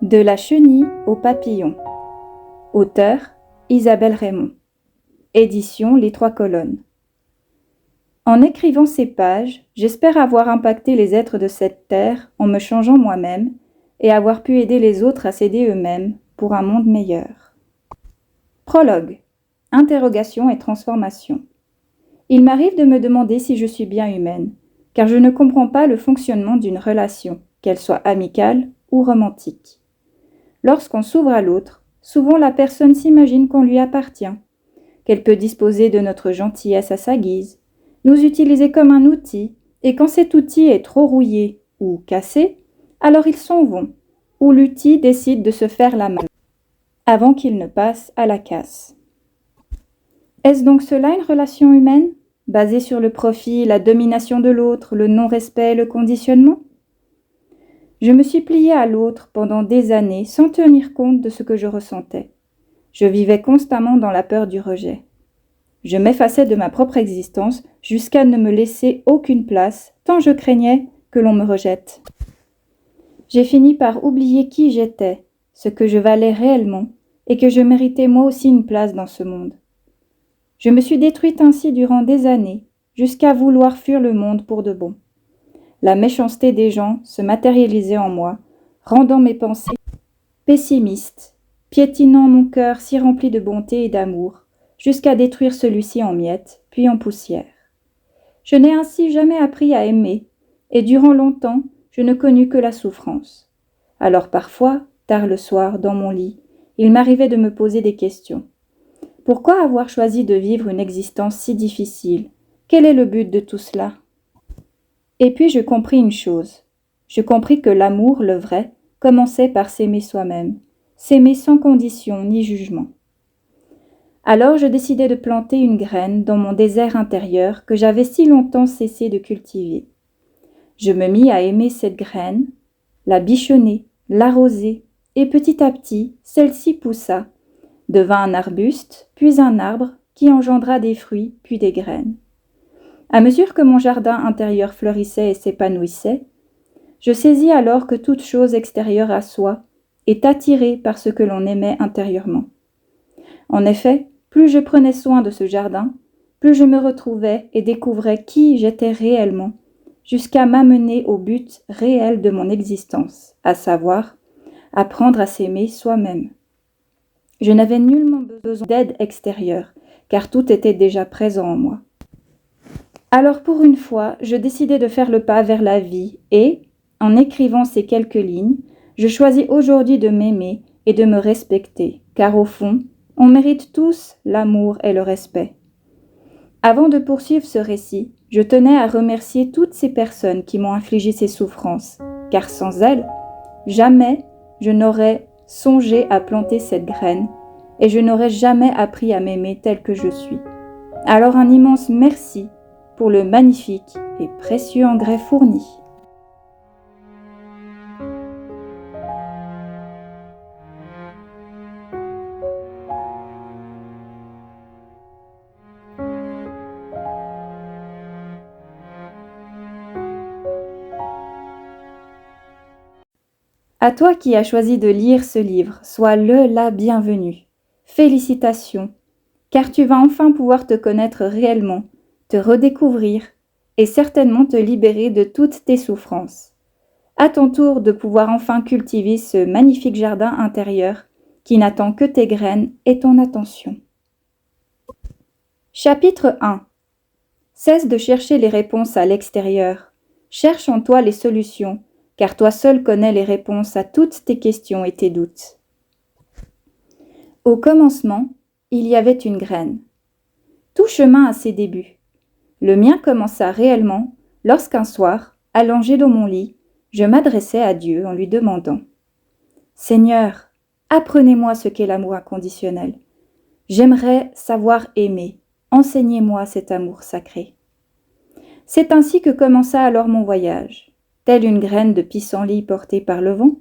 De la chenille au papillon. Auteur Isabelle Raymond. Édition Les Trois Colonnes. En écrivant ces pages, j'espère avoir impacté les êtres de cette terre en me changeant moi-même et avoir pu aider les autres à s'aider eux-mêmes pour un monde meilleur. Prologue. Interrogation et transformation. Il m'arrive de me demander si je suis bien humaine, car je ne comprends pas le fonctionnement d'une relation, qu'elle soit amicale ou romantique. Lorsqu'on s'ouvre à l'autre, souvent la personne s'imagine qu'on lui appartient, qu'elle peut disposer de notre gentillesse à sa guise, nous utiliser comme un outil, et quand cet outil est trop rouillé ou cassé, alors ils s'en vont, ou l'outil décide de se faire la malle, avant qu'il ne passe à la casse. Est-ce donc cela une relation humaine, basée sur le profit, la domination de l'autre, le non-respect, le conditionnement ? Je me suis pliée à l'autre pendant des années sans tenir compte de ce que je ressentais. Je vivais constamment dans la peur du rejet. Je m'effaçais de ma propre existence jusqu'à ne me laisser aucune place, tant je craignais que l'on me rejette. J'ai fini par oublier qui j'étais, ce que je valais réellement, et que je méritais moi aussi une place dans ce monde. Je me suis détruite ainsi durant des années, jusqu'à vouloir fuir le monde pour de bon. La méchanceté des gens se matérialisait en moi, rendant mes pensées pessimistes, piétinant mon cœur si rempli de bonté et d'amour, jusqu'à détruire celui-ci en miettes, puis en poussière. Je n'ai ainsi jamais appris à aimer, et durant longtemps, je ne connus que la souffrance. Alors parfois, tard le soir, dans mon lit, il m'arrivait de me poser des questions. Pourquoi avoir choisi de vivre une existence si difficile ? Quel est le but de tout cela ? Et puis je compris une chose. Je compris que l'amour, le vrai, commençait par s'aimer soi-même, s'aimer sans condition ni jugement. Alors je décidai de planter une graine dans mon désert intérieur que j'avais si longtemps cessé de cultiver. Je me mis à aimer cette graine, la bichonner, l'arroser, et petit à petit, celle-ci poussa, devint un arbuste, puis un arbre, qui engendra des fruits, puis des graines. À mesure que mon jardin intérieur fleurissait et s'épanouissait, je saisis alors que toute chose extérieure à soi est attirée par ce que l'on aimait intérieurement. En effet, plus je prenais soin de ce jardin, plus je me retrouvais et découvrais qui j'étais réellement, jusqu'à m'amener au but réel de mon existence, à savoir apprendre à s'aimer soi-même. Je n'avais nullement besoin d'aide extérieure, car tout était déjà présent en moi. Alors pour une fois, je décidai de faire le pas vers la vie et, en écrivant ces quelques lignes, je choisis aujourd'hui de m'aimer et de me respecter, car au fond, on mérite tous l'amour et le respect. Avant de poursuivre ce récit, je tenais à remercier toutes ces personnes qui m'ont infligé ces souffrances, car sans elles, jamais je n'aurais songé à planter cette graine et je n'aurais jamais appris à m'aimer tel que je suis. Alors un immense merci pour le magnifique et précieux engrais fourni. À toi qui as choisi de lire ce livre, sois la bienvenue. Félicitations, car tu vas enfin pouvoir te connaître réellement, te redécouvrir et certainement te libérer de toutes tes souffrances. À ton tour de pouvoir enfin cultiver ce magnifique jardin intérieur qui n'attend que tes graines et ton attention. Chapitre 1. Cesse de chercher les réponses à l'extérieur. Cherche en toi les solutions, car toi seul connais les réponses à toutes tes questions et tes doutes. Au commencement, il y avait une graine. Tout chemin a ses débuts. Le mien commença réellement lorsqu'un soir, allongé dans mon lit, je m'adressai à Dieu en lui demandant « Seigneur, apprenez-moi ce qu'est l'amour inconditionnel. J'aimerais savoir aimer. Enseignez-moi cet amour sacré. » C'est ainsi que commença alors mon voyage. Telle une graine de pissenlit portée par le vent,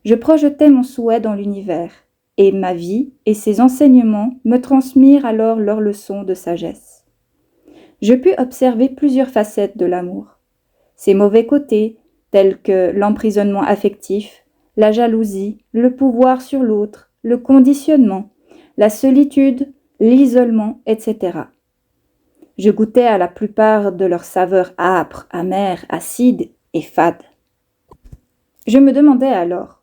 je projetai mon souhait dans l'univers, et ma vie et ses enseignements me transmirent alors leurs leçons de sagesse. Je pus observer plusieurs facettes de l'amour. Ses mauvais côtés, tels que l'emprisonnement affectif, la jalousie, le pouvoir sur l'autre, le conditionnement, la solitude, l'isolement, etc. Je goûtais à la plupart de leurs saveurs âpres, amères, acides et fades. Je me demandais alors,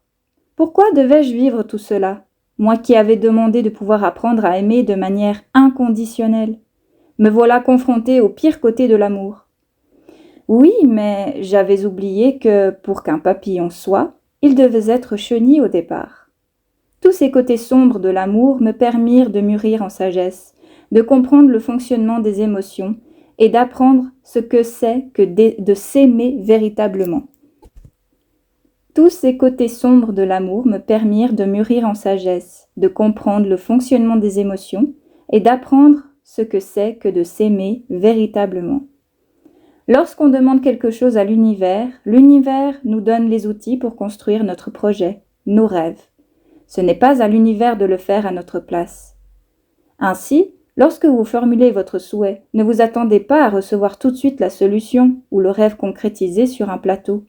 pourquoi devais-je vivre tout cela, moi qui avais demandé de pouvoir apprendre à aimer de manière inconditionnelle? Me voilà confrontée au pire côté de l'amour. Oui, mais j'avais oublié que, pour qu'un papillon soit, il devait être chenille au départ. Tous ces côtés sombres de l'amour me permirent de mûrir en sagesse, de comprendre le fonctionnement des émotions et d'apprendre ce que c'est que de s'aimer véritablement. Tous ces côtés sombres de l'amour me permirent de mûrir en sagesse, de comprendre le fonctionnement des émotions et d'apprendre ce que c'est que de s'aimer véritablement. Lorsqu'on demande quelque chose à l'univers nous donne les outils pour construire notre projet, nos rêves. Ce n'est pas à l'univers de le faire à notre place. Ainsi, lorsque vous formulez votre souhait, ne vous attendez pas à recevoir tout de suite la solution ou le rêve concrétisé sur un plateau.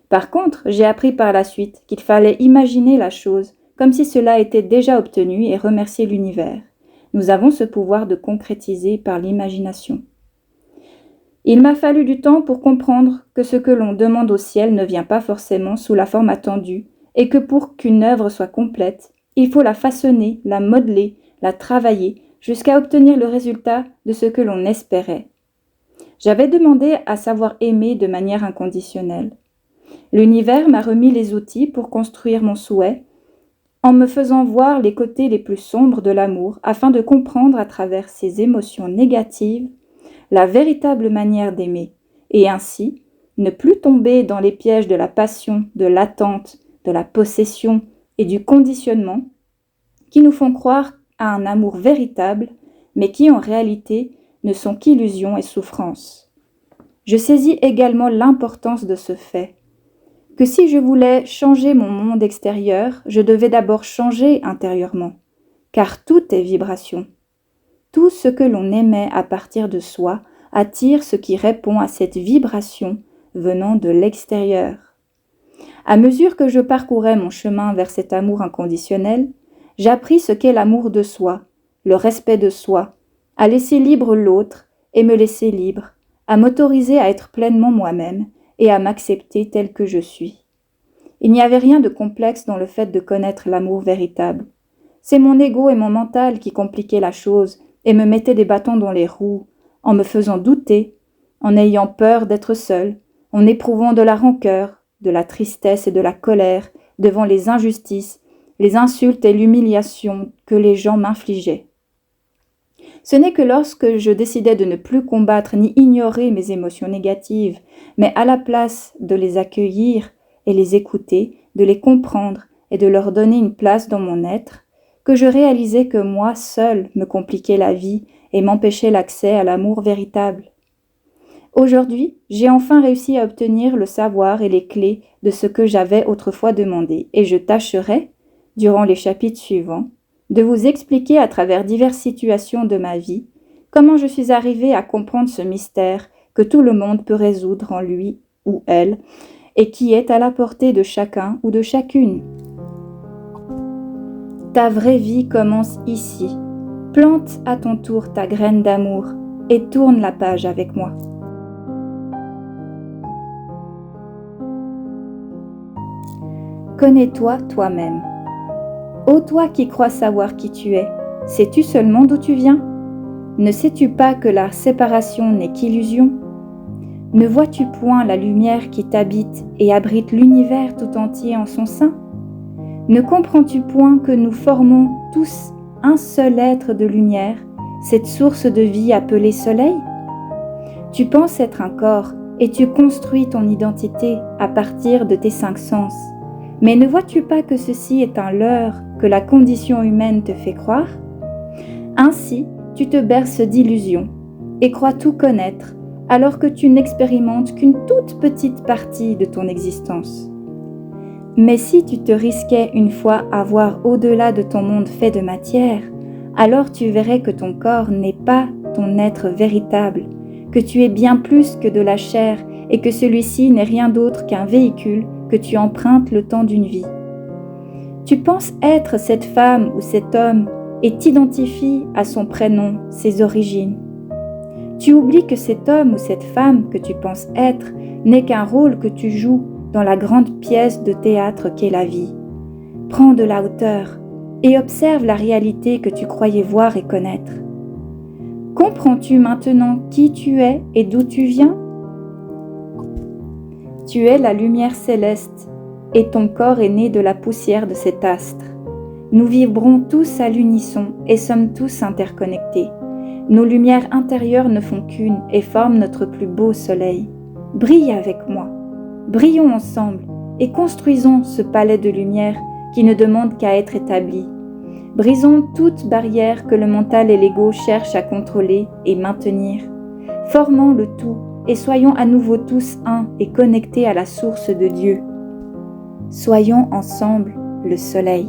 Par contre, j'ai appris par la suite qu'il fallait imaginer la chose comme si cela était déjà obtenu et remercier l'univers. Nous avons ce pouvoir de concrétiser par l'imagination. Il m'a fallu du temps pour comprendre que ce que l'on demande au ciel ne vient pas forcément sous la forme attendue et que pour qu'une œuvre soit complète, il faut la façonner, la modeler, la travailler jusqu'à obtenir le résultat de ce que l'on espérait. J'avais demandé à savoir aimer de manière inconditionnelle. L'univers m'a remis les outils pour construire mon souhait en me faisant voir les côtés les plus sombres de l'amour afin de comprendre à travers ces émotions négatives la véritable manière d'aimer et ainsi ne plus tomber dans les pièges de la passion, de l'attente, de la possession et du conditionnement qui nous font croire à un amour véritable mais qui en réalité ne sont qu'illusions et souffrances. Je saisis également l'importance de ce fait, que si je voulais changer mon monde extérieur, je devais d'abord changer intérieurement, car tout est vibration. Tout ce que l'on émet à partir de soi attire ce qui répond à cette vibration venant de l'extérieur. À mesure que je parcourais mon chemin vers cet amour inconditionnel, j'appris ce qu'est l'amour de soi, le respect de soi, à laisser libre l'autre et me laisser libre, à m'autoriser à être pleinement moi-même et à m'accepter tel que je suis. Il n'y avait rien de complexe dans le fait de connaître l'amour véritable. C'est mon ego et mon mental qui compliquaient la chose et me mettaient des bâtons dans les roues, en me faisant douter, en ayant peur d'être seul, en éprouvant de la rancœur, de la tristesse et de la colère devant les injustices, les insultes et l'humiliation que les gens m'infligeaient. Ce n'est que lorsque je décidais de ne plus combattre ni ignorer mes émotions négatives, mais à la place de les accueillir et les écouter, de les comprendre et de leur donner une place dans mon être, que je réalisais que moi seul me compliquais la vie et m'empêchais l'accès à l'amour véritable. Aujourd'hui, j'ai enfin réussi à obtenir le savoir et les clés de ce que j'avais autrefois demandé, et je tâcherai, durant les chapitres suivants, de vous expliquer à travers diverses situations de ma vie comment je suis arrivée à comprendre ce mystère que tout le monde peut résoudre en lui ou elle et qui est à la portée de chacun ou de chacune. Ta vraie vie commence ici. Plante à ton tour ta graine d'amour et tourne la page avec moi. Connais-toi toi-même. Ô toi qui crois savoir qui tu es, sais-tu seulement d'où tu viens? Ne sais-tu pas que la séparation n'est qu'illusion? Ne vois-tu point la lumière qui t'habite et abrite l'univers tout entier en son sein? Ne comprends-tu point que nous formons tous un seul être de lumière, cette source de vie appelée soleil? Tu penses être un corps et tu construis ton identité à partir de tes 5 sens. Mais ne vois-tu pas que ceci est un leurre que la condition humaine te fait croire? Ainsi, tu te berces d'illusions et crois tout connaître, alors que tu n'expérimentes qu'une toute petite partie de ton existence. Mais si tu te risquais une fois à voir au-delà de ton monde fait de matière, alors tu verrais que ton corps n'est pas ton être véritable, que tu es bien plus que de la chair et que celui-ci n'est rien d'autre qu'un véhicule que que tu empruntes le temps d'une vie. Tu penses être cette femme ou cet homme et t'identifies à son prénom, ses origines. Tu oublies que cet homme ou cette femme que tu penses être n'est qu'un rôle que tu joues dans la grande pièce de théâtre qu'est la vie. Prends de la hauteur et observe la réalité que tu croyais voir et connaître. Comprends-tu maintenant qui tu es et d'où tu viens? Tu es la lumière céleste et ton corps est né de la poussière de cet astre. Nous vibrons tous à l'unisson et sommes tous interconnectés. Nos lumières intérieures ne font qu'une et forment notre plus beau soleil. Brille avec moi. Brillons ensemble et construisons ce palais de lumière qui ne demande qu'à être établi. Brisons toute barrière que le mental et l'ego cherchent à contrôler et maintenir. Formons le tout et soyons à nouveau tous un et connectés à la source de Dieu. Soyons ensemble le soleil.